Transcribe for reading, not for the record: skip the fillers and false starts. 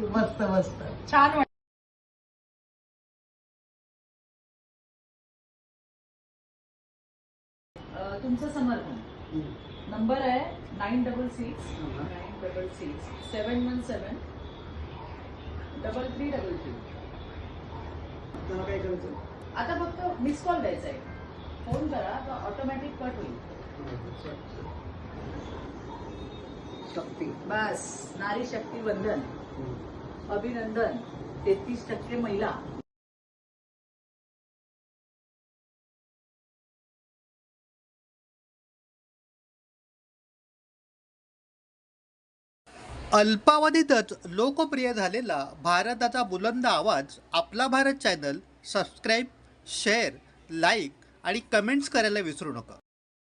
मस्त मस्त. छान वाटतं. तुमचं समर्थन नंबर आहे 96696671773333. त्याला काय करायचं? आता फक्त मिस कॉल द्यायचा आहे. फोन करा तर ऑटोमॅटिक कट होईल. शक्ती. बस नारी शक्ती वंदन. अभिनंदन. 33% महिला. अल्पावधीतच लोकप्रिय झालेला भारताचा बुलंद आवाज आपला Bharat channel subscribe, share, like आणि कमेंट्स करायला विसरू नका.